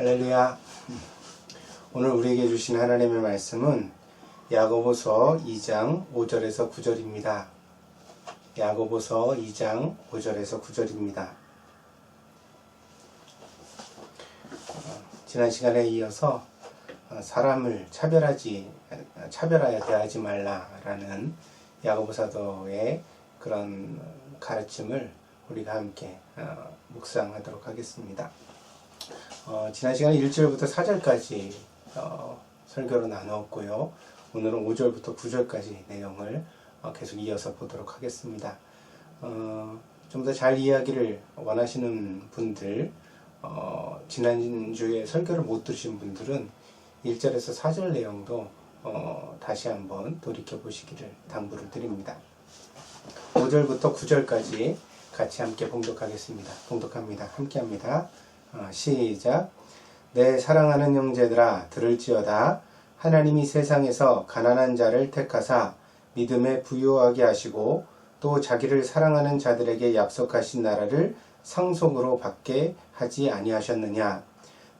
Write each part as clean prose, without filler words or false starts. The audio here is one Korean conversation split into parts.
할렐루야. 오늘 우리에게 주신 하나님의 말씀은 야고보서 2장 5절에서 9절입니다. 야고보서 2장 5절에서 9절입니다. 지난 시간에 이어서 사람을 차별하여 대하지 말라라는 야고보 사도의 그런 가르침을 우리가 함께 묵상하도록 하겠습니다. 지난 시간에 1절부터 4절까지 설교로 나누었고요. 오늘은 5절부터 9절까지 내용을 계속 이어서 보도록 하겠습니다. 좀 더 잘 이해하기를 원하시는 분들, 지난주에 설교를 못 들으신 분들은 1절에서 4절 내용도 다시 한번 돌이켜보시기를 당부를 드립니다. 5절부터 9절까지 같이 함께 봉독합니다. 함께합니다. 시작. 내 사랑하는 형제들아 들을지어다. 하나님이 세상에서 가난한 자를 택하사 믿음에 부유하게 하시고 또 자기를 사랑하는 자들에게 약속하신 나라를 상속으로 받게 하지 아니하셨느냐.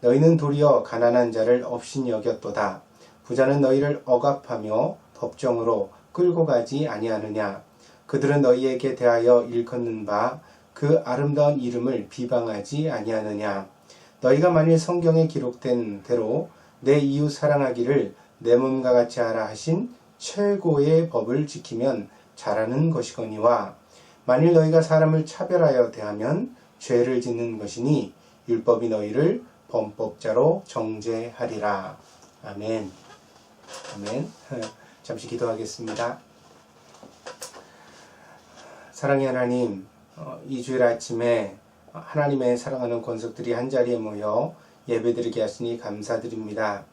너희는 도리어 가난한 자를 업신이 여겼도다. 부자는 너희를 억압하며 법정으로 끌고 가지 아니하느냐. 그들은 너희에게 대하여 일컫는 바 그 아름다운 이름을 비방하지 아니하느냐. 너희가 만일 성경에 기록된 대로 내 이웃 사랑하기를 내 몸과 같이 하라 하신 최고의 법을 지키면 잘하는 것이거니와 만일 너희가 사람을 차별하여 대하면 죄를 짓는 것이니 율법이 너희를 범법자로 정죄하리라. 아멘. 잠시 기도하겠습니다. 사랑의 하나님, 이 주일 아침에 하나님의 사랑하는 권속들이 한자리에 모여 예배드리게 하시니 감사드립니다.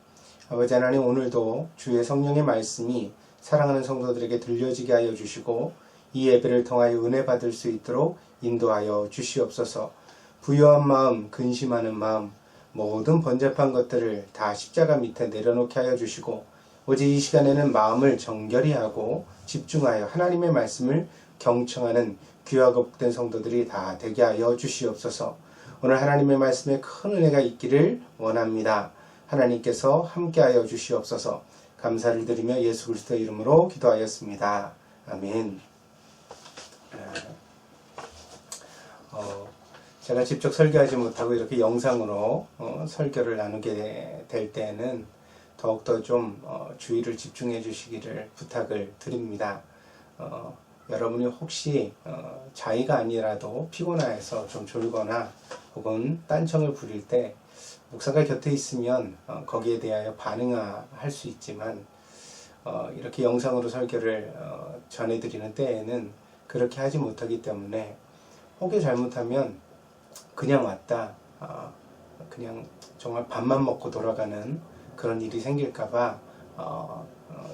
아버지 하나님, 오늘도 주의 성령의 말씀이 사랑하는 성도들에게 들려지게 하여 주시고 이 예배를 통하여 은혜 받을 수 있도록 인도하여 주시옵소서. 부유한 마음, 근심하는 마음, 모든 번잡한 것들을 다 십자가 밑에 내려놓게 하여 주시고 오직 이 시간에는 마음을 정결히 하고 집중하여 하나님의 말씀을 경청하는 귀하고 복된 성도들이 다 되게 하여 주시옵소서. 오늘 하나님의 말씀에 큰 은혜가 있기를 원합니다. 하나님께서 함께하여 주시옵소서. 감사를 드리며 예수 그리스도의 이름으로 기도하였습니다. 아멘. 제가 직접 설교하지 못하고 이렇게 영상으로 설교를 나누게 될 때에는 더욱더 좀 주의를 집중해 주시기를 부탁을 드립니다. 여러분이 혹시 자의가 아니라도 피곤해서 좀 졸거나 혹은 딴청을 부릴 때 목사가 곁에 있으면 거기에 대하여 반응할 수 있지만 이렇게 영상으로 설교를 전해드리는 때에는 그렇게 하지 못하기 때문에 혹여 잘못하면 그냥 왔다 그냥 정말 밥만 먹고 돌아가는 그런 일이 생길까봐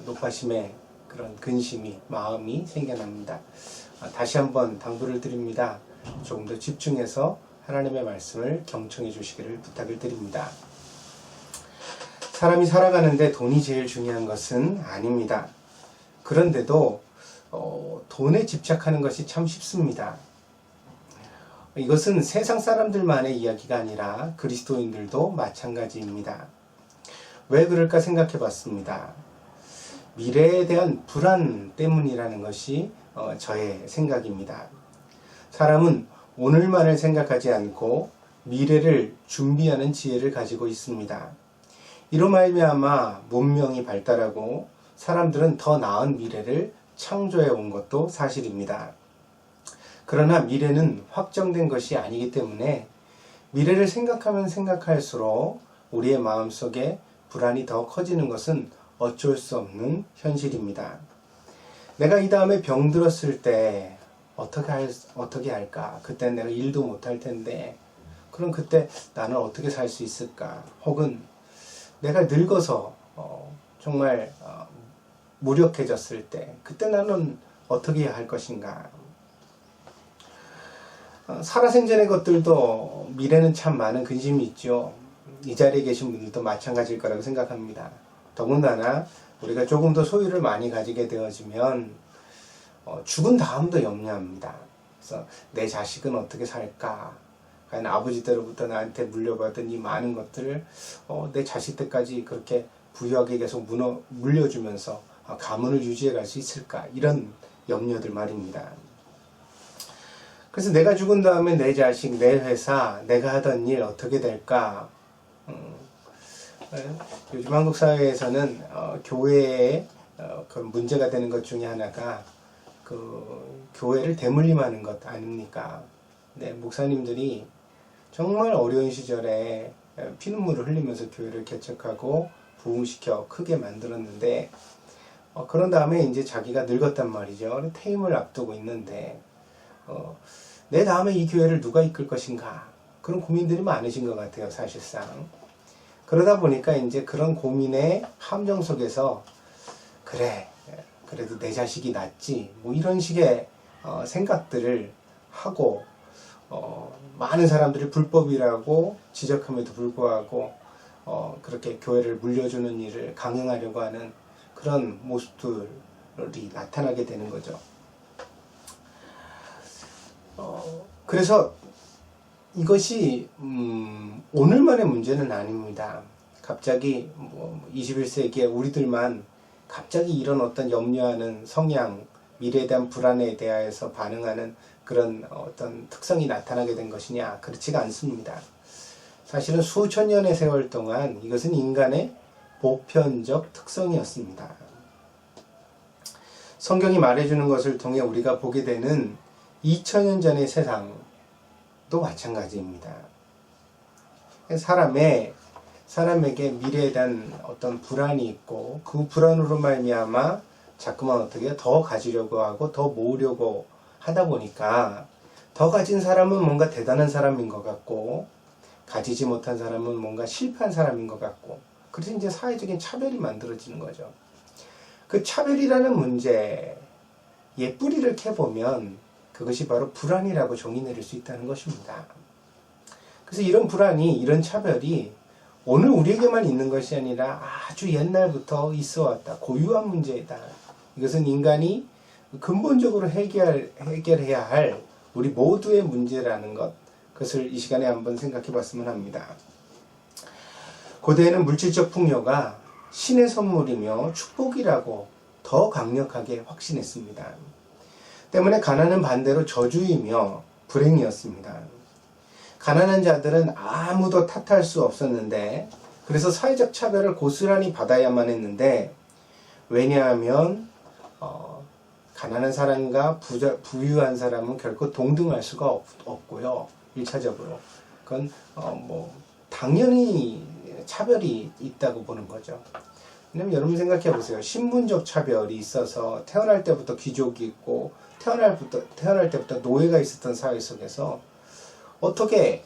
높아심에 그런 근심이, 마음이 생겨납니다. 다시 한번 당부를 드립니다. 조금 더 집중해서 하나님의 말씀을 경청해 주시기를 부탁을 드립니다. 사람이 살아가는데 돈이 제일 중요한 것은 아닙니다. 그런데도 돈에 집착하는 것이 참 쉽습니다. 이것은 세상 사람들만의 이야기가 아니라 그리스도인들도 마찬가지입니다. 왜 그럴까 생각해 봤습니다. 미래에 대한 불안 때문이라는 것이 저의 생각입니다. 사람은 오늘만을 생각하지 않고 미래를 준비하는 지혜를 가지고 있습니다. 이로 말미암아 문명이 발달하고 사람들은 더 나은 미래를 창조해 온 것도 사실입니다. 그러나 미래는 확정된 것이 아니기 때문에 미래를 생각하면 생각할수록 우리의 마음속에 불안이 더 커지는 것은 어쩔 수 없는 현실입니다. 내가 이 다음에 병들었을 때 어떻게 할까? 그땐 내가 일도 못할 텐데 그럼 그때 나는 어떻게 살 수 있을까? 혹은 내가 늙어서 정말 무력해졌을 때 그때 나는 어떻게 해야 할 것인가? 살아생전의 것들도 미래는 참 많은 근심이 있죠. 이 자리에 계신 분들도 마찬가지일 거라고 생각합니다. 더군다나 우리가 조금 더 소유를 많이 가지게 되어지면 죽은 다음도 염려합니다. 그래서 내 자식은 어떻게 살까? 과연 아버지 때로부터 나한테 물려받은 이 많은 것들을 내 자식 때까지 그렇게 부유하게 계속 물려주면서 가문을 유지해 갈 수 있을까? 이런 염려들 말입니다. 그래서 내가 죽은 다음에 내 자식, 내 회사, 내가 하던 일 어떻게 될까? 요즘 한국 사회에서는 교회에 그 문제가 되는 것 중에 하나가 그 교회를 대물림하는 것 아닙니까? 네, 목사님들이 정말 어려운 시절에 피눈물을 흘리면서 교회를 개척하고 부흥시켜 크게 만들었는데 그런 다음에 이제 자기가 늙었단 말이죠. 퇴임을 앞두고 있는데 내 다음에 이 교회를 누가 이끌 것인가? 그런 고민들이 많으신 것 같아요, 사실상. 그러다 보니까 이제 그런 고민의 함정 속에서 그래, 그래도 내 자식이 낫지, 뭐 이런 식의 생각들을 하고 많은 사람들이 불법이라고 지적함에도 불구하고 그렇게 교회를 물려주는 일을 강행하려고 하는 그런 모습들이 나타나게 되는 거죠. 그래서 이것이 오늘만의 문제는 아닙니다. 갑자기 21세기에 우리들만 갑자기 이런 어떤 염려하는 성향, 미래에 대한 불안에 대하여서 반응하는 그런 어떤 특성이 나타나게 된 것이냐? 그렇지가 않습니다. 사실은 수천 년의 세월 동안 이것은 인간의 보편적 특성이었습니다. 성경이 말해주는 것을 통해 우리가 보게 되는 2000년 전의 세상도 마찬가지입니다. 사람에게 미래에 대한 어떤 불안이 있고 그 불안으로 말미암아 자꾸만 어떻게 더 가지려고 하고 더 모으려고 하다 보니까 더 가진 사람은 뭔가 대단한 사람인 것 같고 가지지 못한 사람은 뭔가 실패한 사람인 것 같고 그래서 이제 사회적인 차별이 만들어지는 거죠. 그 차별이라는 문제의 뿌리를 캐보면 그것이 바로 불안이라고 정의 내릴 수 있다는 것입니다. 그래서 이런 불안이, 이런 차별이 오늘 우리에게만 있는 것이 아니라 아주 옛날부터 있어 왔다. 고유한 문제이다. 이것은 인간이 근본적으로 해결해야 할 우리 모두의 문제라는 것, 그것을 이 시간에 한번 생각해 봤으면 합니다. 고대에는 물질적 풍요가 신의 선물이며 축복이라고 더 강력하게 확신했습니다. 때문에 가난은 반대로 저주이며 불행이었습니다. 가난한 자들은 아무도 탓할 수 없었는데 그래서 사회적 차별을 고스란히 받아야만 했는데 왜냐하면 가난한 사람과 부유한 사람은 결코 동등할 수가 없고요. 1차적으로 그건 당연히 차별이 있다고 보는 거죠. 왜냐면 여러분 생각해 보세요. 신분적 차별이 있어서 태어날 때부터 귀족이 있고 태어날 때부터 노예가 있었던 사회 속에서 어떻게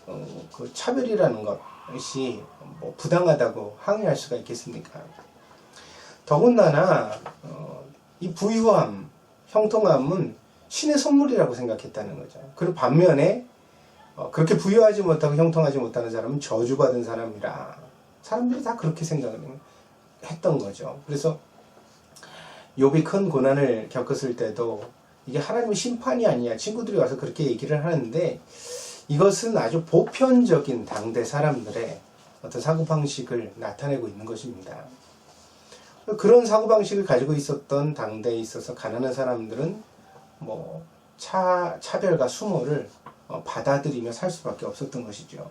그 차별이라는 것이 부당하다고 항의할 수가 있겠습니까? 더군다나 이 부유함, 형통함은 신의 선물이라고 생각했다는 거죠. 그리고 반면에 그렇게 부유하지 못하고 형통하지 못하는 사람은 저주받은 사람이라 사람들이 다 그렇게 생각을 했던 거죠. 그래서 욥이 큰 고난을 겪었을 때도 이게 하나님의 심판이 아니야. 친구들이 와서 그렇게 얘기를 하는데 이것은 아주 보편적인 당대 사람들의 어떤 사고방식을 나타내고 있는 것입니다. 그런 사고방식을 가지고 있었던 당대에 있어서 가난한 사람들은 차별과 수모를 받아들이며 살 수밖에 없었던 것이죠.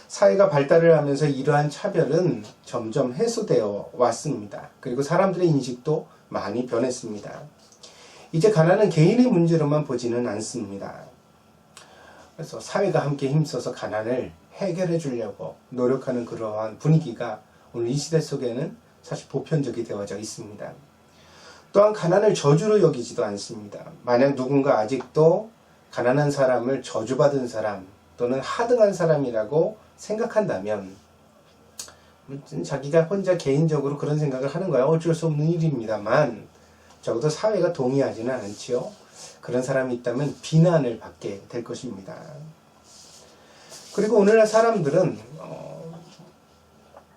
사회가 발달을 하면서 이러한 차별은 점점 해소되어 왔습니다. 그리고 사람들의 인식도 많이 변했습니다. 이제 가난은 개인의 문제로만 보지는 않습니다. 그래서 사회가 함께 힘써서 가난을 해결해 주려고 노력하는 그러한 분위기가 오늘 이 시대 속에는 사실 보편적이 되어져 있습니다. 또한 가난을 저주로 여기지도 않습니다. 만약 누군가 아직도 가난한 사람을 저주받은 사람 또는 하등한 사람이라고 생각한다면 자기가 혼자 개인적으로 그런 생각을 하는 거야. 어쩔 수 없는 일입니다만 적어도 사회가 동의하지는 않지요. 그런 사람이 있다면 비난을 받게 될 것입니다. 그리고 오늘날 사람들은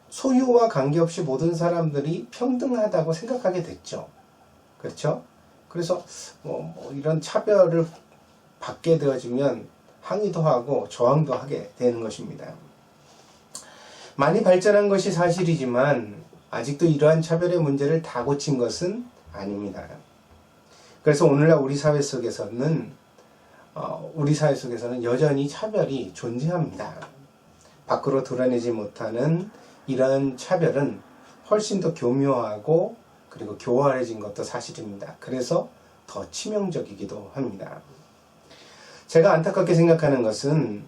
소유와 관계없이 모든 사람들이 평등하다고 생각하게 됐죠. 그렇죠? 그래서 이런 차별을 받게 되어지면 항의도 하고 저항도 하게 되는 것입니다. 많이 발전한 것이 사실이지만 아직도 이러한 차별의 문제를 다 고친 것은 아닙니다. 그래서 오늘날 우리 사회 속에서는 여전히 차별이 존재합니다. 밖으로 드러내지 못하는 이러한 차별은 훨씬 더 교묘하고 그리고 교활해진 것도 사실입니다. 그래서 더 치명적이기도 합니다. 제가 안타깝게 생각하는 것은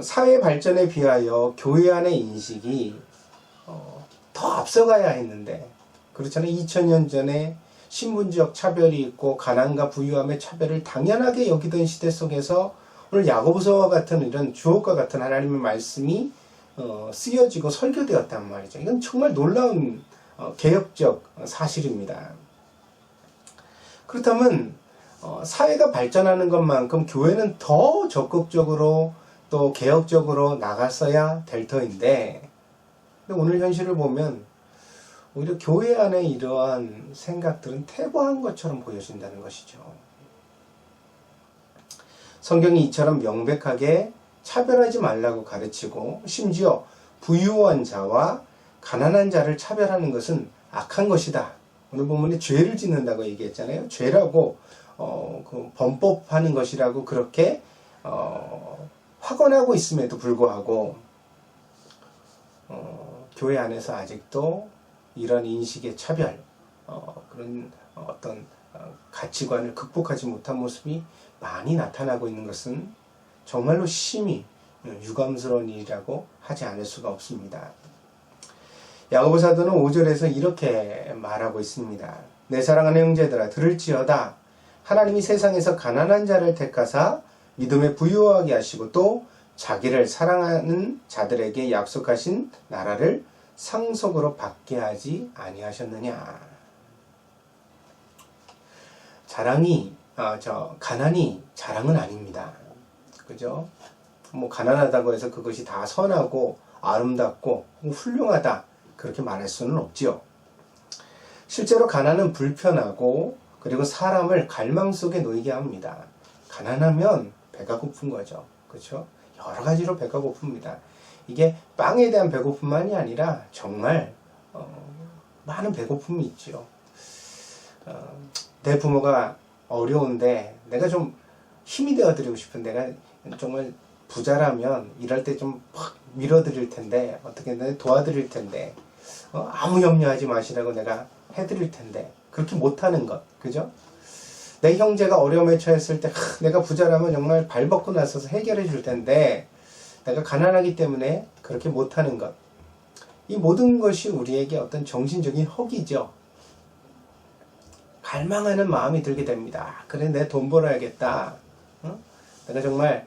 사회 발전에 비하여 교회 안의 인식이 더 앞서가야 했는데 그렇잖아요. 2000년 전에 신분적 차별이 있고 가난과 부유함의 차별을 당연하게 여기던 시대 속에서 오늘 야고보서와 같은 이런 주옥과 같은 하나님의 말씀이 쓰여지고 설교되었단 말이죠. 이건 정말 놀라운 개혁적 사실입니다. 그렇다면 사회가 발전하는 것만큼 교회는 더 적극적으로 또 개혁적으로 나갔어야 될 터인데 오늘 현실을 보면 오히려 교회 안에 이러한 생각들은 퇴보한 것처럼 보여진다는 것이죠. 성경이 이처럼 명백하게 차별하지 말라고 가르치고 심지어 부유한 자와 가난한 자를 차별하는 것은 악한 것이다. 오늘 본문에 죄를 짓는다고 얘기했잖아요. 죄라고 범법하는 것이라고 그렇게 확언하고 있음에도 불구하고 교회 안에서 아직도 이런 인식의 차별, 그런 어떤 가치관을 극복하지 못한 모습이 많이 나타나고 있는 것은 정말로 심히 유감스러운 일이라고 하지 않을 수가 없습니다. 야고보 사도는 5절에서 이렇게 말하고 있습니다. 내 사랑하는 형제들아 들을지어다. 하나님이 세상에서 가난한 자를 택하사 믿음에 부유하게 하시고 또 자기를 사랑하는 자들에게 약속하신 나라를 상속으로 받게 하지 아니하셨느냐. 가난이 자랑은 아닙니다. 그죠? 가난하다고 해서 그것이 다 선하고 아름답고 훌륭하다 그렇게 말할 수는 없지요. 실제로 가난은 불편하고 그리고 사람을 갈망 속에 놓이게 합니다. 가난하면 배가 고픈 거죠. 그렇죠? 여러 가지로 배가 고픕니다. 이게 빵에 대한 배고픔만이 아니라 정말 많은 배고픔이 있죠. 내 부모가 어려운데 내가 좀 힘이 되어드리고 싶은 내가 정말 부자라면 이럴 때 좀 팍 밀어드릴 텐데 어떻게든 도와드릴 텐데 아무 염려하지 마시라고 내가 해드릴 텐데 그렇게 못하는 것, 그죠? 내 형제가 어려움에 처했을 때 내가 부자라면 정말 발 벗고 나서서 해결해 줄 텐데 내가 가난하기 때문에 그렇게 못하는 것, 이 모든 것이 우리에게 어떤 정신적인 허기죠. 갈망하는 마음이 들게 됩니다. 그래, 내 돈 벌어야겠다. 내가 정말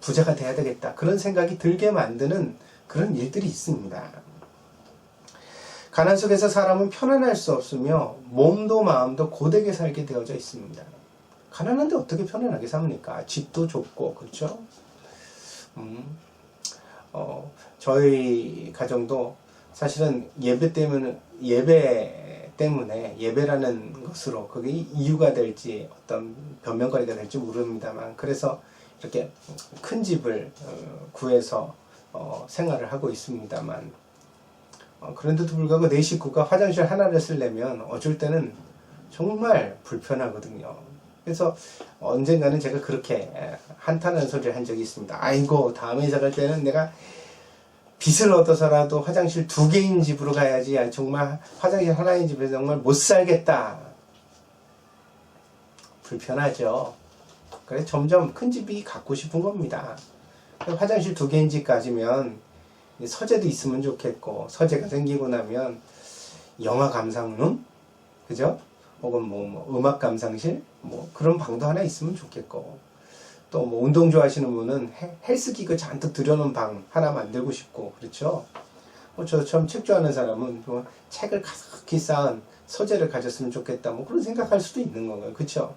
부자가 돼야 되겠다. 그런 생각이 들게 만드는 그런 일들이 있습니다. 가난 속에서 사람은 편안할 수 없으며 몸도 마음도 고되게 살게 되어져 있습니다. 가난한데 어떻게 편안하게 삽니까? 집도 좁고, 그렇죠? 저희 가정도 사실은 예배 때문에 예배라는 것으로 그게 이유가 될지 어떤 변명거리가 될지 모릅니다만 그래서 이렇게 큰 집을 구해서 생활을 하고 있습니다만 그런데도 불구하고 내 식구가 화장실 하나를 쓰려면 어쩔 때는 정말 불편하거든요. 그래서 언젠가는 제가 그렇게 한탄한 소리를 한 적이 있습니다. 아이고, 다음에 이사 갈 때는 내가 빚을 얻어서라도 화장실 2개인 집으로 가야지. 정말 화장실 하나인 집에서 정말 못 살겠다. 불편하죠. 그래서 점점 큰 집이 갖고 싶은 겁니다. 화장실 2개인 집 가지면 서재도 있으면 좋겠고, 서재가 생기고 나면 영화 감상룸, 그죠? 혹은 음악 감상실, 그런 방도 하나 있으면 좋겠고, 또 운동 좋아하시는 분은 헬스기구 잔뜩 들여놓은 방 하나 만들고 싶고, 그렇죠? 저처럼 책 좋아하는 사람은 책을 가득히 쌓은 서재를 가졌으면 좋겠다, 그런 생각할 수도 있는 거고요. 그렇죠?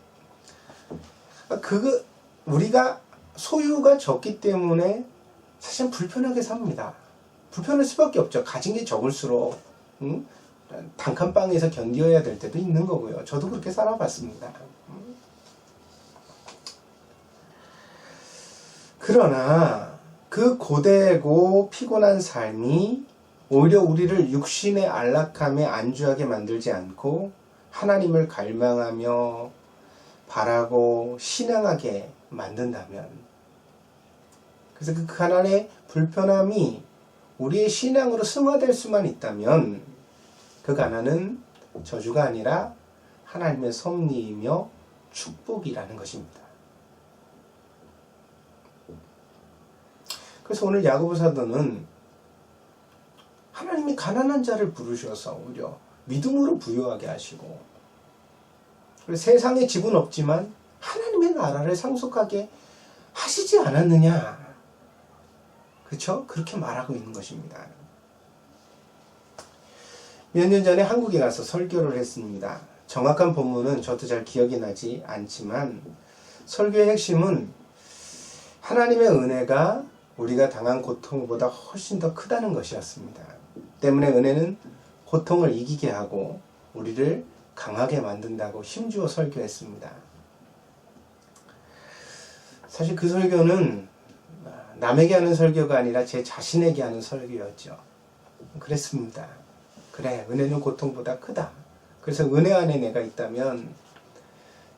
우리가 소유가 적기 때문에 사실 불편하게 삽니다. 불편할 수밖에 없죠. 가진 게 적을수록 단칸방에서 견뎌야 될 때도 있는 거고요. 저도 그렇게 살아봤습니다. 그러나 그 고되고 피곤한 삶이 오히려 우리를 육신의 안락함에 안주하게 만들지 않고 하나님을 갈망하며 바라고 신앙하게 만든다면, 그래서 그 가난의 불편함이 우리의 신앙으로 승화될 수만 있다면 그 가난은 저주가 아니라 하나님의 섭리이며 축복이라는 것입니다. 그래서 오늘 야고보 사도는 하나님이 가난한 자를 부르셔서 오히려 믿음으로 부유하게 하시고, 그리고 세상에 집은 없지만 하나님의 나라를 상속하게 하시지 않았느냐, 그렇죠? 그렇게 말하고 있는 것입니다. 몇 년 전에 한국에 가서 설교를 했습니다. 정확한 본문은 저도 잘 기억이 나지 않지만 설교의 핵심은 하나님의 은혜가 우리가 당한 고통보다 훨씬 더 크다는 것이었습니다. 때문에 은혜는 고통을 이기게 하고 우리를 강하게 만든다고 힘주어 설교했습니다. 사실 그 설교는 남에게 하는 설교가 아니라 제 자신에게 하는 설교였죠. 그랬습니다. 그래, 은혜는 고통보다 크다. 그래서 은혜 안에 내가 있다면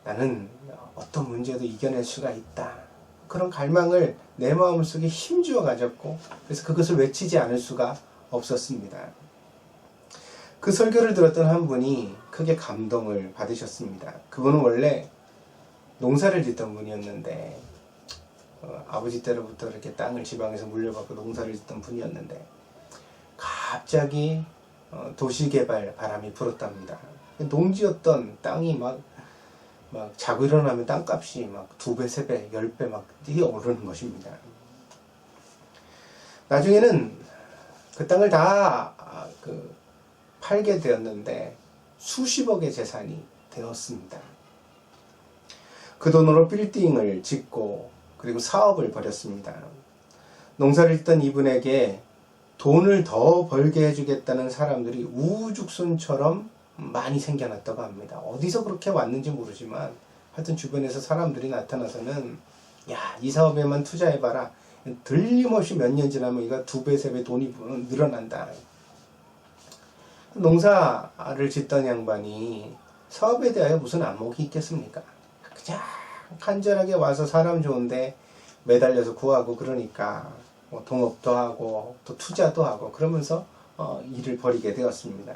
나는 어떤 문제도 이겨낼 수가 있다. 그런 갈망을 내 마음속에 힘주어 가졌고, 그래서 그것을 외치지 않을 수가 없었습니다. 그 설교를 들었던 한 분이 크게 감동을 받으셨습니다. 그분은 원래 농사를 짓던 분이었는데, 아버지 때로부터 이렇게 땅을 지방에서 물려받고 농사를 짓던 분이었는데 갑자기 도시개발 바람이 불었답니다. 농지였던 땅이 막 자고 일어나면 땅값이 막 2배, 3배, 10배 막 뛰어오르는 것입니다. 나중에는 그 땅을 다 팔게 되었는데 수십억의 재산이 되었습니다. 그 돈으로 빌딩을 짓고 그리고 사업을 벌였습니다. 농사를 짓던 이분에게 돈을 더 벌게 해주겠다는 사람들이 우후죽순처럼 많이 생겨났다고 합니다. 어디서 그렇게 왔는지 모르지만 하여튼 주변에서 사람들이 나타나서는 야, 이 사업에만 투자해봐라. 들림없이 몇 년 지나면 이거 2배, 3배 돈이 늘어난다. 농사를 짓던 양반이 사업에 대하여 무슨 안목이 있겠습니까? 그냥 간절하게 와서 사람 좋은데 매달려서 구하고 그러니까 뭐 동업도 하고 또 투자도 하고 그러면서 일을 벌이게 되었습니다.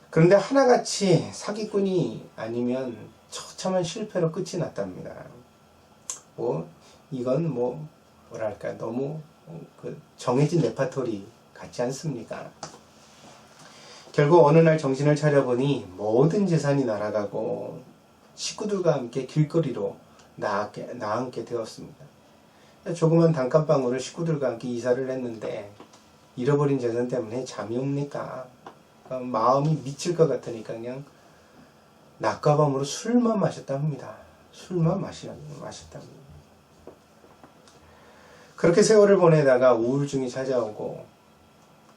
그런데 하나같이 사기꾼이 아니면 처참한 실패로 끝이 났답니다. 이건 뭐랄까 너무 정해진 레파토리 같지 않습니까? 결국 어느 날 정신을 차려보니 모든 재산이 날아가고 식구들과 함께 길거리로 나앉게 되었습니다. 조그만 단칸방으로 식구들과 함께 이사를 했는데 잃어버린 재산 때문에 잠이 옵니까? 마음이 미칠 것 같으니까 그냥 낮과 밤으로 술만 마셨다 합니다. 술만 마셨다 합니다. 그렇게 세월을 보내다가 우울증이 찾아오고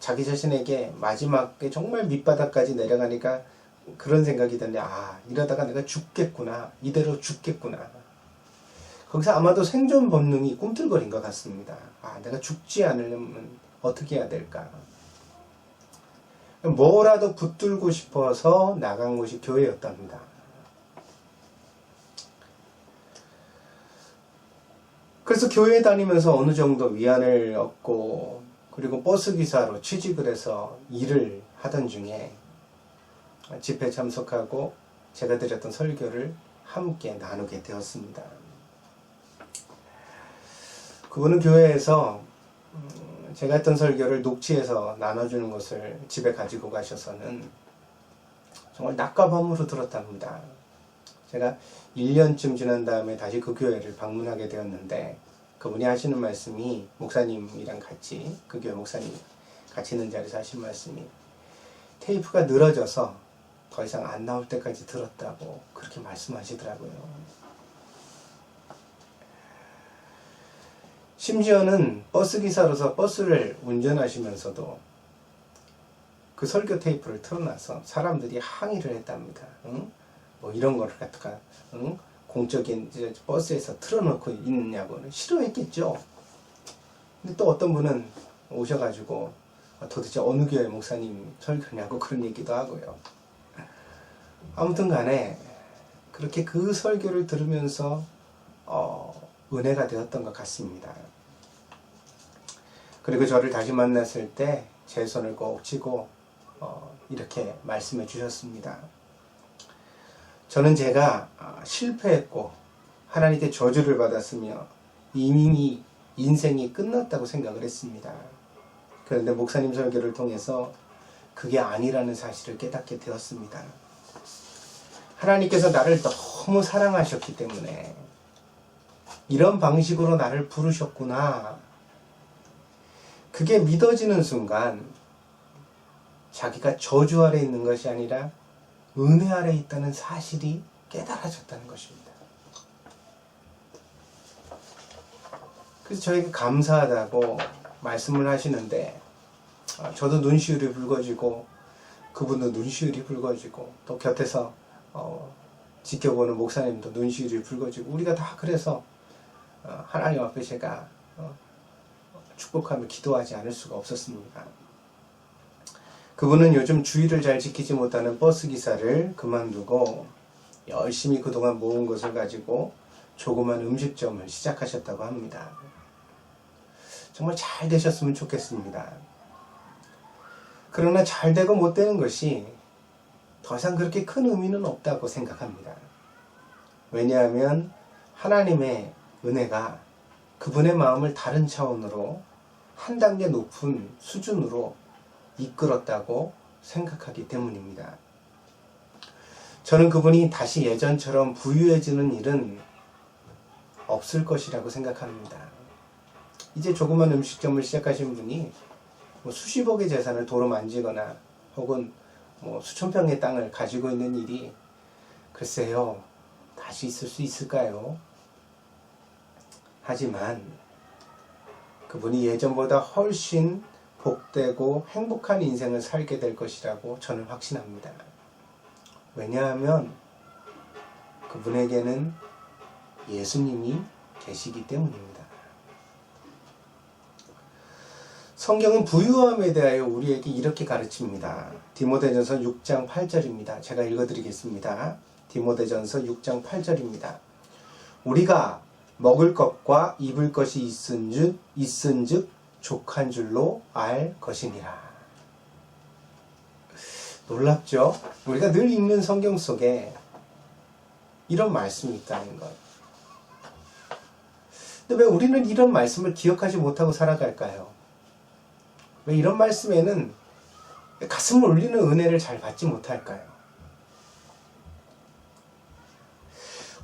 자기 자신에게 마지막에 정말 밑바닥까지 내려가니까 그런 생각이 드는데 이러다가 내가 죽겠구나. 이대로 죽겠구나. 거기서 아마도 생존 본능이 꿈틀거린 것 같습니다. 내가 죽지 않으려면 어떻게 해야 될까? 뭐라도 붙들고 싶어서 나간 곳이 교회였답니다. 그래서 교회에 다니면서 어느 정도 위안을 얻고 그리고 버스기사로 취직을 해서 일을 하던 중에 집회에 참석하고 제가 드렸던 설교를 함께 나누게 되었습니다. 그분은 교회에서 제가 했던 설교를 녹취해서 나눠주는 것을 집에 가지고 가셔서는 정말 낮과 밤으로 들었답니다. 제가 1년쯤 지난 다음에 다시 그 교회를 방문하게 되었는데 그분이 하시는 말씀이 목사님이랑 같이 그 교회 목사님 같이 있는 자리에서 하신 말씀이 테이프가 늘어져서 더 이상 안 나올 때까지 들었다고 그렇게 말씀하시더라고요. 심지어는 버스기사로서 버스를 운전하시면서도 그 설교 테이프를 틀어놔서 사람들이 항의를 했답니다. 뭐 이런 거를 갖다가 공적인 이제 버스에서 틀어놓고 있느냐고는 싫어했겠죠. 근데 또 어떤 분은 오셔가지고 도대체 어느 교회 목사님 설교냐고 그런 얘기도 하고요. 아무튼 간에 그렇게 그 설교를 들으면서 은혜가 되었던 것 같습니다. 그리고 저를 다시 만났을 때 제 손을 꼭 쥐고 이렇게 말씀해 주셨습니다. 저는 제가 실패했고 하나님께 저주를 받았으며 이미 인생이 끝났다고 생각을 했습니다. 그런데 목사님 설교를 통해서 그게 아니라는 사실을 깨닫게 되었습니다. 하나님께서 나를 너무 사랑하셨기 때문에 이런 방식으로 나를 부르셨구나. 그게 믿어지는 순간 자기가 저주 아래 있는 것이 아니라 은혜 아래 있다는 사실이 깨달아졌다는 것입니다. 그래서 저에게 감사하다고 말씀을 하시는데 저도 눈시울이 붉어지고 그분도 눈시울이 붉어지고 또 곁에서 지켜보는 목사님도 눈시울이 붉어지고 우리가 다 그래서 하나님 앞에 제가 축복하며 기도하지 않을 수가 없었습니다. 그분은 요즘 주의를 잘 지키지 못하는 버스기사를 그만두고 열심히 그동안 모은 것을 가지고 조그만 음식점을 시작하셨다고 합니다. 정말 잘 되셨으면 좋겠습니다. 그러나 잘 되고 못 되는 것이 더 이상 그렇게 큰 의미는 없다고 생각합니다. 왜냐하면 하나님의 은혜가 그분의 마음을 다른 차원으로 한 단계 높은 수준으로 이끌었다고 생각하기 때문입니다. 저는 그분이 다시 예전처럼 부유해지는 일은 없을 것이라고 생각합니다. 이제 조그만 음식점을 시작하신 분이 수십억의 재산을 도로 만지거나 혹은 수천 평의 땅을 가지고 있는 일이 글쎄요, 다시 있을 수 있을까요? 하지만 그분이 예전보다 훨씬 복되고 행복한 인생을 살게 될 것이라고 저는 확신합니다. 왜냐하면 그분에게는 예수님이 계시기 때문입니다. 성경은 부유함에 대하여 우리에게 이렇게 가르칩니다. 디모데전서 6장 8절입니다. 제가 읽어드리겠습니다. 디모데전서 6장 8절입니다. 우리가 먹을 것과 입을 것이 있은즉 족한 줄로 알 것이니라. 놀랍죠? 우리가 늘 읽는 성경 속에 이런 말씀이 있다는 것. 근데 왜 우리는 이런 말씀을 기억하지 못하고 살아갈까요? 왜 이런 말씀에는 가슴을 울리는 은혜를 잘 받지 못할까요?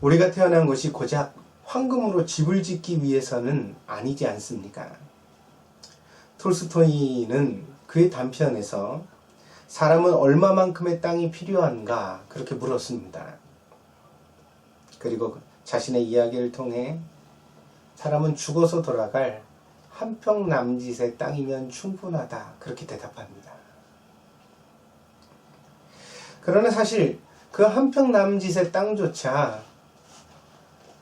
우리가 태어난 것이 고작 황금으로 집을 짓기 위해서는 아니지 않습니까? 톨스토이는 그의 단편에서 사람은 얼마만큼의 땅이 필요한가 그렇게 물었습니다. 그리고 자신의 이야기를 통해 사람은 죽어서 돌아갈 한 평 남짓의 땅이면 충분하다 그렇게 대답합니다. 그러나 사실 그 한 평 남짓의 땅조차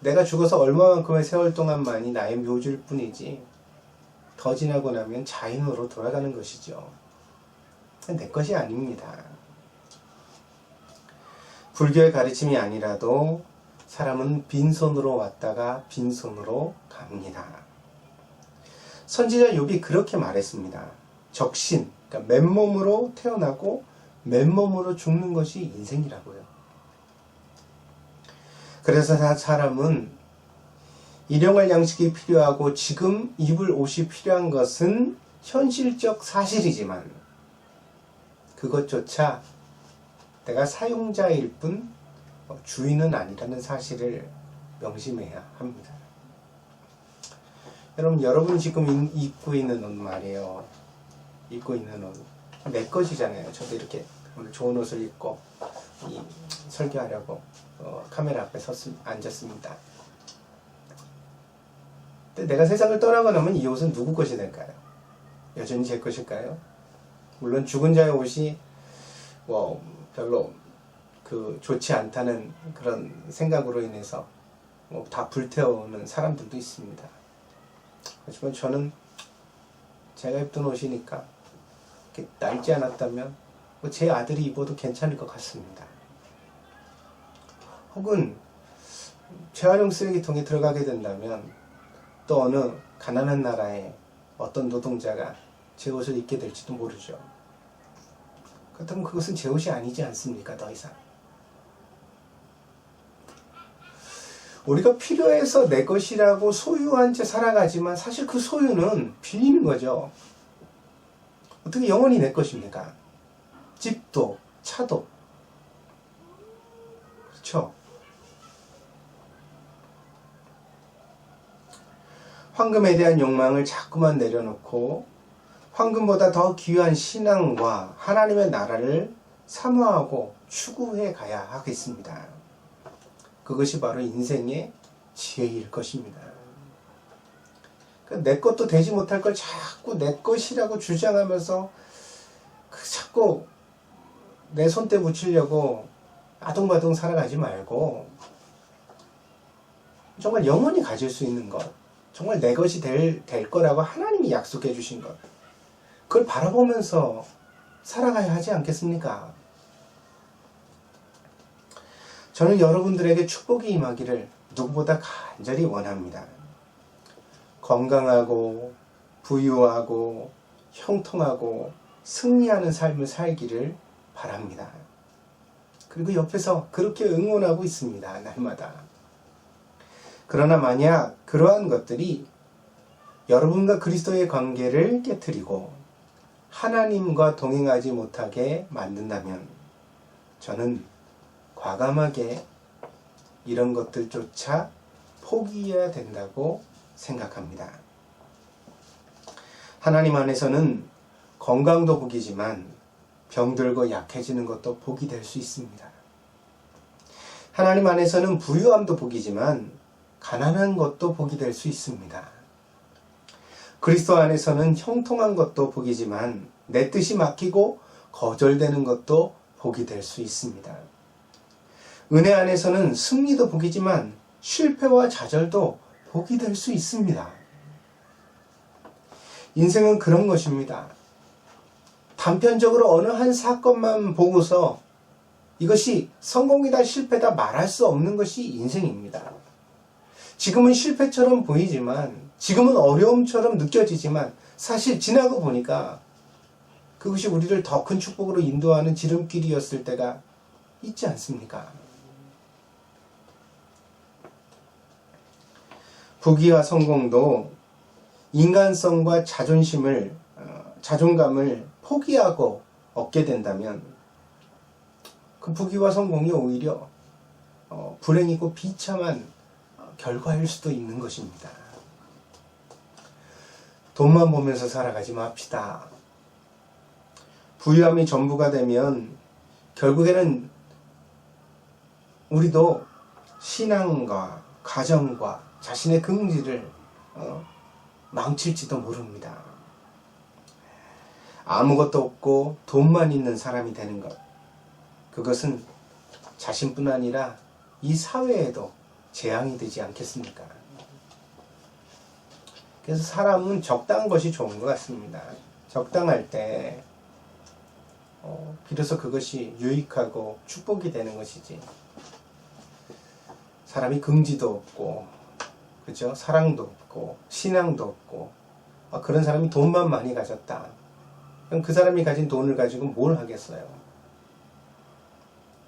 내가 죽어서 얼마만큼의 세월 동안만이 나의 묘주일 뿐이지 더 지나고 나면 자인으로 돌아가는 것이죠. 내 것이 아닙니다. 불교의 가르침이 아니라도 사람은 빈손으로 왔다가 빈손으로 갑니다. 선지자 욥이 그렇게 말했습니다. 적신, 그러니까 맨몸으로 태어나고 맨몸으로 죽는 것이 인생이라고요. 그래서 사람은 일용할 양식이 필요하고 지금 입을 옷이 필요한 것은 현실적 사실이지만 그것조차 내가 사용자일 뿐 주인은 아니라는 사실을 명심해야 합니다. 여러분 지금 입고 있는 옷 말이에요. 입고 있는 옷 내 것이잖아요. 저도 이렇게 오늘 좋은 옷을 입고 설교하려고 카메라 앞에 앉았습니다. 근데 내가 세상을 떠나고 나면 이 옷은 누구 것이 될까요? 여전히 제 것일까요? 물론 죽은 자의 옷이 별로 좋지 않다는 그런 생각으로 인해서 다 불태우는 사람들도 있습니다. 하지만 저는 제가 입던 옷이니까 낡지 않았다면 제 아들이 입어도 괜찮을 것 같습니다. 혹은 재활용 쓰레기통에 들어가게 된다면 또 어느 가난한 나라의 어떤 노동자가 제 옷을 입게 될지도 모르죠. 그렇다면 그것은 제 옷이 아니지 않습니까? 더 이상. 우리가 필요해서 내 것이라고 소유한 채 살아가지만 사실 그 소유는 빌리는 거죠. 어떻게 영원히 내 것입니까? 집도 차도. 그렇죠? 황금에 대한 욕망을 자꾸만 내려놓고 황금보다 더 귀한 신앙과 하나님의 나라를 사모하고 추구해 가야 하겠습니다. 그것이 바로 인생의 지혜일 것입니다. 내 것도 되지 못할 걸 자꾸 내 것이라고 주장하면서 자꾸 내 손때 묻히려고 아둥바둥 살아가지 말고 정말 영원히 가질 수 있는 것, 정말 내 것이 될 거라고 하나님이 약속해 주신 것, 그걸 바라보면서 살아가야 하지 않겠습니까? 저는 여러분들에게 축복이 임하기를 누구보다 간절히 원합니다. 건강하고 부유하고 형통하고 승리하는 삶을 살기를 바랍니다. 그리고 옆에서 그렇게 응원하고 있습니다. 날마다. 그러나 만약 그러한 것들이 여러분과 그리스도의 관계를 깨트리고 하나님과 동행하지 못하게 만든다면 저는 과감하게 이런 것들조차 포기해야 된다고 생각합니다. 하나님 안에서는 건강도 복이지만 병들고 약해지는 것도 복이 될 수 있습니다. 하나님 안에서는 부유함도 복이지만 가난한 것도 복이 될 수 있습니다. 그리스도 안에서는 형통한 것도 복이지만 내 뜻이 막히고 거절되는 것도 복이 될 수 있습니다. 은혜 안에서는 승리도 복이지만 실패와 좌절도 복이 될 수 있습니다. 인생은 그런 것입니다. 단편적으로 어느 한 사건만 보고서 이것이 성공이다 실패다 말할 수 없는 것이 인생입니다. 지금은 실패처럼 보이지만, 지금은 어려움처럼 느껴지지만 사실 지나고 보니까 그것이 우리를 더 큰 축복으로 인도하는 지름길이었을 때가 있지 않습니까? 부귀와 성공도 인간성과 자존감을 포기하고 얻게 된다면 그 부귀와 성공이 오히려 불행이고 비참한 결과일 수도 있는 것입니다. 돈만 보면서 살아가지 맙시다. 부유함이 전부가 되면 결국에는 우리도 신앙과 가정과 자신의 긍지를 망칠지도 모릅니다. 아무것도 없고 돈만 있는 사람이 되는 것, 그것은 자신뿐 아니라 이 사회에도 재앙이 되지 않겠습니까? 그래서 사람은 적당한 것이 좋은 것 같습니다. 적당할 때 비로소 그것이 유익하고 축복이 되는 것이지, 사람이 긍지도 없고 그죠? 사랑도 없고 신앙도 없고 그런 사람이 돈만 많이 가졌다. 그럼 그 사람이 가진 돈을 가지고 뭘 하겠어요?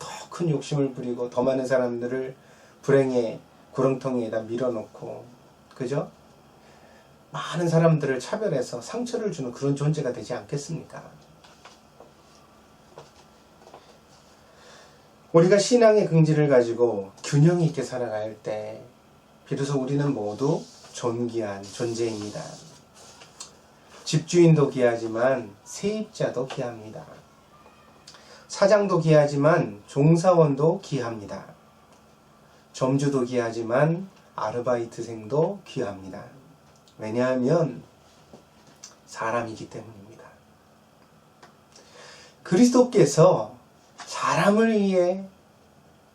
더 큰 욕심을 부리고 더 많은 사람들을 불행의 구렁텅이에다 밀어넣고, 그죠? 많은 사람들을 차별해서 상처를 주는 그런 존재가 되지 않겠습니까? 우리가 신앙의 긍지를 가지고 균형 있게 살아갈 때 비로소 우리는 모두 존귀한 존재입니다. 집주인도 귀하지만 세입자도 귀합니다. 사장도 귀하지만 종사원도 귀합니다. 점주도 귀하지만 아르바이트생도 귀합니다. 왜냐하면 사람이기 때문입니다. 그리스도께서 사람을 위해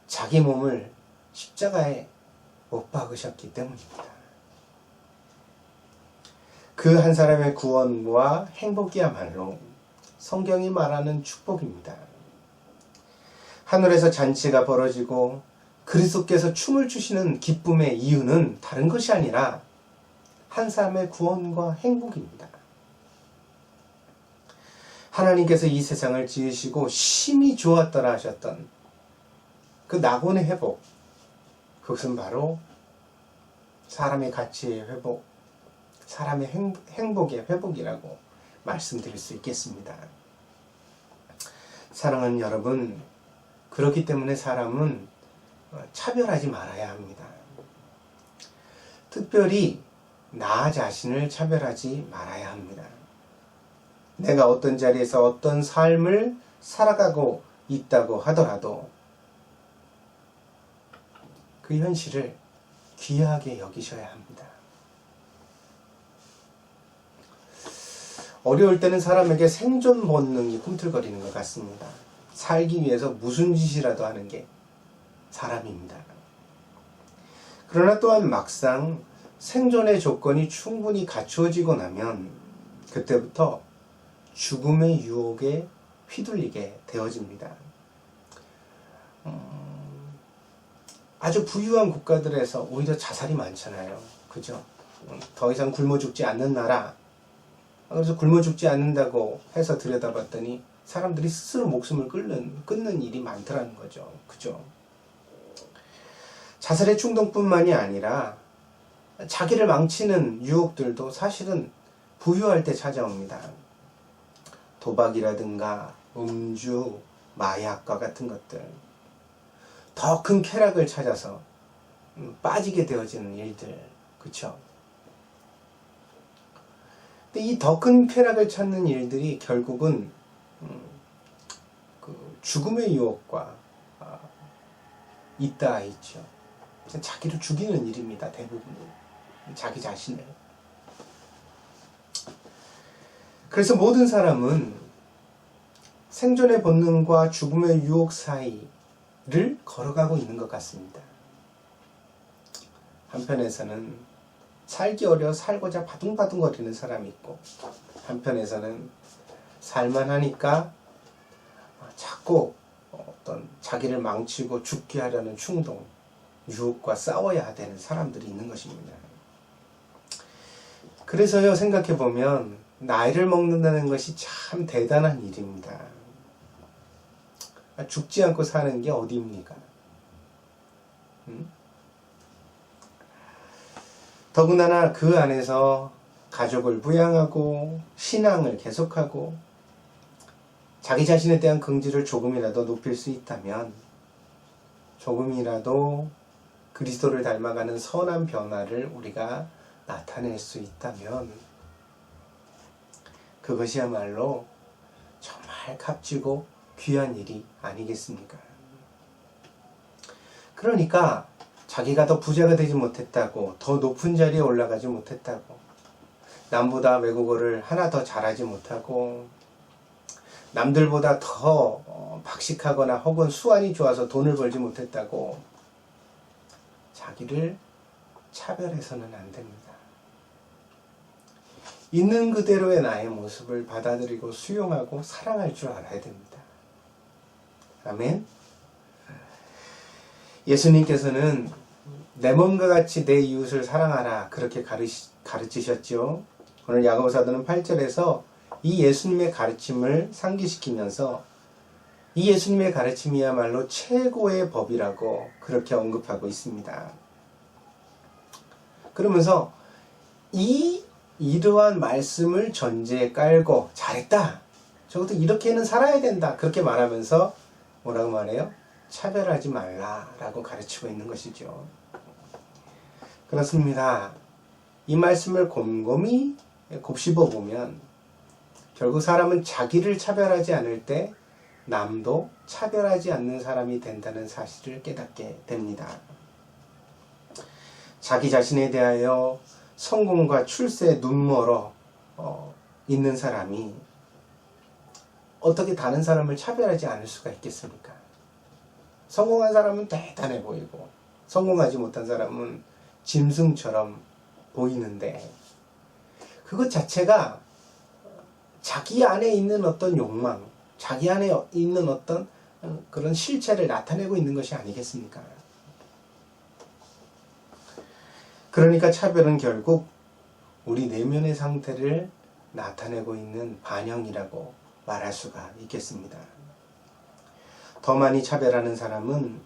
자기 몸을 십자가에 못 박으셨기 때문입니다. 그 한 사람의 구원과 행복이야말로 성경이 말하는 축복입니다. 하늘에서 잔치가 벌어지고 그리스도께서 춤을 추시는 기쁨의 이유는 다른 것이 아니라 한 사람의 구원과 행복입니다. 하나님께서 이 세상을 지으시고 심히 좋았더라 하셨던 그 낙원의 회복, 그것은 바로 사람의 가치의 회복, 사람의 행복의 회복이라고 말씀드릴 수 있겠습니다. 사랑하는 여러분, 그렇기 때문에 사람은 차별하지 말아야 합니다. 특별히 나 자신을 차별하지 말아야 합니다. 내가 어떤 자리에서 어떤 삶을 살아가고 있다고 하더라도 그 현실을 귀하게 여기셔야 합니다. 어려울 때는 사람에게 생존 본능이 꿈틀거리는 것 같습니다. 살기 위해서 무슨 짓이라도 하는 게 사람입니다. 그러나 또한 막상 생존의 조건이 충분히 갖추어지고 나면 그때부터 죽음의 유혹에 휘둘리게 되어집니다. 아주 부유한 국가들에서 오히려 자살이 많잖아요. 그죠? 더 이상 굶어 죽지 않는 나라. 그래서 굶어 죽지 않는다고 해서 들여다봤더니 사람들이 스스로 목숨을 끊는 일이 많더라는 거죠. 그죠? 자살의 충동뿐만이 아니라 자기를 망치는 유혹들도 사실은 부유할 때 찾아옵니다. 도박이라든가 음주, 마약과 같은 것들. 더 큰 쾌락을 찾아서 빠지게 되어지는 일들. 그쵸? 근데 이 더 큰 쾌락을 찾는 일들이 결국은 그 죽음의 유혹과 있다 있죠. 자기를 죽이는 일입니다. 대부분은 자기 자신을. 그래서 모든 사람은 생존의 본능과 죽음의 유혹 사이를 걸어가고 있는 것 같습니다. 한편에서는 살기 어려 살고자 바둥바둥거리는 사람이 있고, 한편에서는 살만하니까 자꾸 어떤 자기를 망치고 죽게 하려는 충동, 유혹과 싸워야 되는 사람들이 있는 것입니다. 그래서요, 생각해보면 나이를 먹는다는 것이 참 대단한 일입니다. 죽지 않고 사는 게 어디입니까? 더군다나 그 안에서 가족을 부양하고 신앙을 계속하고 자기 자신에 대한 긍지를 조금이라도 높일 수 있다면, 조금이라도 그리스도를 닮아가는 선한 변화를 우리가 나타낼 수 있다면 그것이야말로 정말 값지고 귀한 일이 아니겠습니까? 그러니까 자기가 더 부자가 되지 못했다고, 더 높은 자리에 올라가지 못했다고, 남보다 외국어를 하나 더 잘하지 못하고, 남들보다 더 박식하거나 혹은 수완이 좋아서 돈을 벌지 못했다고 자기를 차별해서는 안 됩니다. 있는 그대로의 나의 모습을 받아들이고 수용하고 사랑할 줄 알아야 됩니다. 아멘. 예수님께서는 내 몸과 같이 내 이웃을 사랑하라, 그렇게 가르치셨죠. 오늘 야고보 사도는 8절에서 이 예수님의 가르침을 상기시키면서 이 예수님의 가르침이야말로 최고의 법이라고 그렇게 언급하고 있습니다. 그러면서 이러한 말씀을 전제에 깔고 잘했다, 적어도 이렇게는 살아야 된다, 그렇게 말하면서 뭐라고 말해요? 차별하지 말라라고 가르치고 있는 것이죠. 그렇습니다. 이 말씀을 곰곰이 곱씹어 보면 결국 사람은 자기를 차별하지 않을 때 남도 차별하지 않는 사람이 된다는 사실을 깨닫게 됩니다. 자기 자신에 대하여 성공과 출세에 눈멀어 있는 사람이 어떻게 다른 사람을 차별하지 않을 수가 있겠습니까? 성공한 사람은 대단해 보이고, 성공하지 못한 사람은 짐승처럼 보이는데 그것 자체가 자기 안에 있는 어떤 욕망, 자기 안에 있는 어떤 그런 실체를 나타내고 있는 것이 아니겠습니까? 그러니까 차별은 결국 우리 내면의 상태를 나타내고 있는 반영이라고 말할 수가 있겠습니다. 더 많이 차별하는 사람은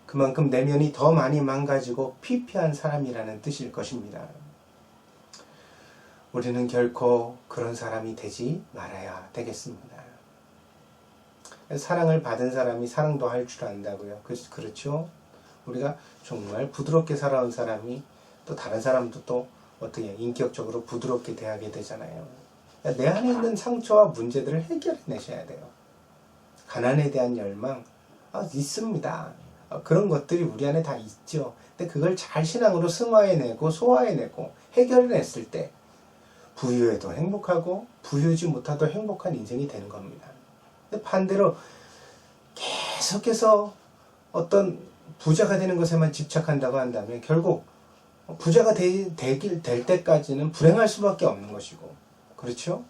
그만큼 내면이 더 많이 망가지고 피폐한 사람이라는 뜻일 것입니다. 우리는 결코 그런 사람이 되지 말아야 되겠습니다. 사랑을 받은 사람이 사랑도 할 줄 안다고요. 그렇죠? 우리가 정말 부드럽게 살아온 사람이 또 다른 사람도 또 어떻게 인격적으로 부드럽게 대하게 되잖아요. 내 안에 있는 상처와 문제들을 해결해내셔야 돼요. 가난에 대한 열망 있습니다. 그런 것들이 우리 안에 다 있죠. 근데 그걸 잘 신앙으로 승화해내고 소화해내고 해결해냈을 때 부유해도 행복하고 부유하지 못하도 행복한 인생이 되는 겁니다. 근데 반대로 계속해서 어떤 부자가 되는 것에만 집착한다고 한다면 결국 부자가 될 때까지는 불행할 수밖에 없는 것이고, 그렇죠?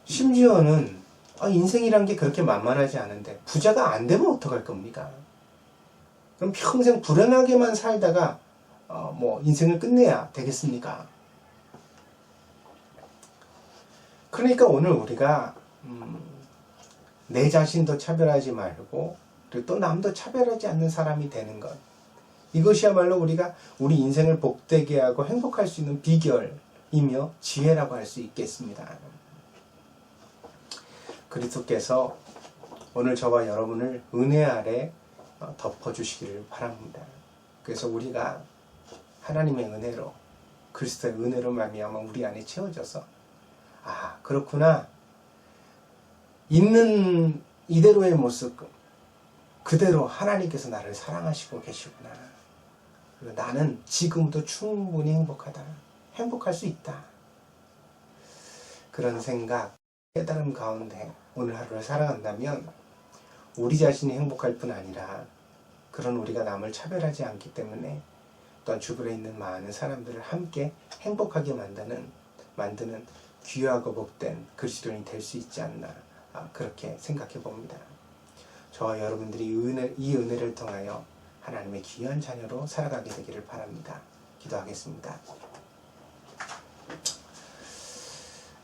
심지어는 인생이란 게 그렇게 만만하지 않은데 부자가 안 되면 어떡할 겁니까? 그럼 평생 불행하게만 살다가 인생을 끝내야 되겠습니까? 그러니까 오늘 우리가 내 자신도 차별하지 말고 그리고 또 남도 차별하지 않는 사람이 되는 것, 이것이야말로 우리가 우리 인생을 복되게 하고 행복할 수 있는 비결이며 지혜라고 할 수 있겠습니다. 그리스도께서 오늘 저와 여러분을 은혜 아래 덮어주시기를 바랍니다. 그래서 우리가 하나님의 은혜로, 그리스도의 은혜로 말미암아 우리 안에 채워져서 그렇구나, 있는 이대로의 모습 그대로 하나님께서 나를 사랑하시고 계시구나, 그리고 나는 지금도 충분히 행복하다, 행복할 수 있다, 그런 생각, 깨달음 가운데 오늘 하루를 살아간다면 우리 자신이 행복할 뿐 아니라 그런 우리가 남을 차별하지 않기 때문에 또한 주변에 있는 많은 사람들을 함께 행복하게 만드는 귀하고 복된 그리스도인이 될 수 있지 않나, 그렇게 생각해 봅니다. 저와 여러분들이 이 은혜를 통하여 하나님의 귀한 자녀로 살아가게 되기를 바랍니다. 기도하겠습니다.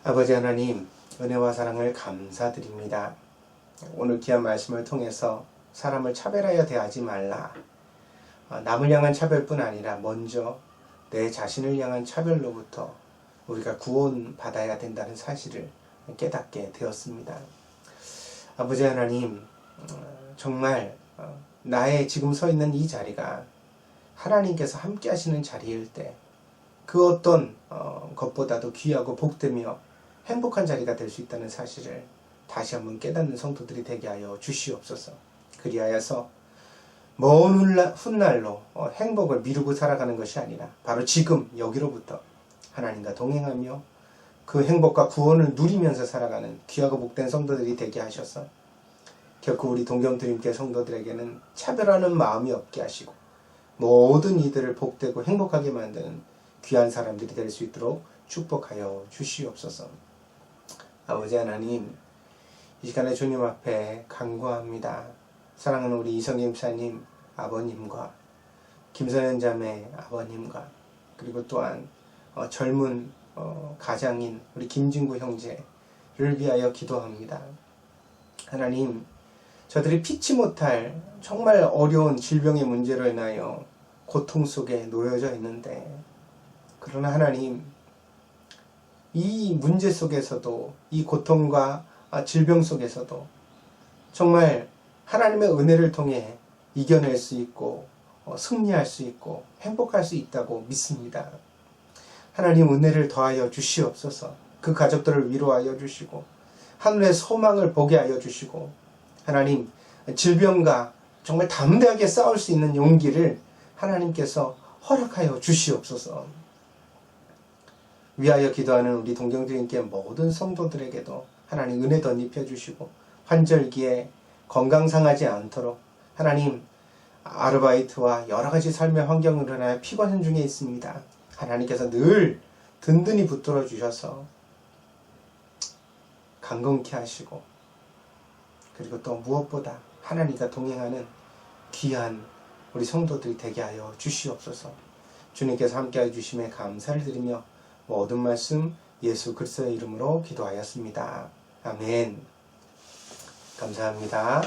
아버지 하나님, 은혜와 사랑을 감사드립니다. 오늘 귀한 말씀을 통해서 사람을 차별하여 대하지 말라, 남을 향한 차별뿐 아니라 먼저 내 자신을 향한 차별로부터 우리가 구원받아야 된다는 사실을 깨닫게 되었습니다. 아버지 하나님, 정말 나의 지금 서 있는 이 자리가 하나님께서 함께 하시는 자리일 때 그 어떤 것보다도 귀하고 복되며 행복한 자리가 될 수 있다는 사실을 다시 한번 깨닫는 성도들이 되게 하여 주시옵소서. 그리하여서 먼 훗날로 행복을 미루고 살아가는 것이 아니라 바로 지금 여기로부터 하나님과 동행하며 그 행복과 구원을 누리면서 살아가는 귀하고 복된 성도들이 되게 하셔서 결코 우리 동경드림교회 성도들에게는 차별하는 마음이 없게 하시고 모든 이들을 복되고 행복하게 만드는 귀한 사람들이 될 수 있도록 축복하여 주시옵소서. 아버지 하나님, 이 시간에 주님 앞에 간구합니다. 사랑하는 우리 이성임 목사님 아버님과 김선현 자매 아버님과 그리고 또한 젊은 가장인 우리 김진구 형제를 위하여 기도합니다. 하나님, 저들이 피치 못할 정말 어려운 질병의 문제로 인하여 고통 속에 놓여져 있는데, 그러나 하나님, 이 문제 속에서도, 이 고통과 질병 속에서도 정말 하나님의 은혜를 통해 이겨낼 수 있고 승리할 수 있고 행복할 수 있다고 믿습니다. 하나님, 은혜를 더하여 주시옵소서. 그 가족들을 위로하여 주시고 하늘의 소망을 보게 하여 주시고, 하나님, 질병과 정말 담대하게 싸울 수 있는 용기를 하나님께서 허락하여 주시옵소서. 위하여 기도하는 우리 동경드림교회 모든 성도들에게도 하나님 은혜 덧입혀 주시고 환절기에 건강 상하지 않도록 하나님 아르바이트와 여러 가지 삶의 환경으로 인하여 피곤한 중에 있습니다. 하나님께서 늘 든든히 붙들어 주셔서 강건케 하시고, 그리고 또 무엇보다 하나님과 동행하는 귀한 우리 성도들이 되게 하여 주시옵소서. 주님께서 함께해 주심에 감사를 드리며 모든 말씀 예수 그리스도의 이름으로 기도하였습니다. 아멘. 감사합니다.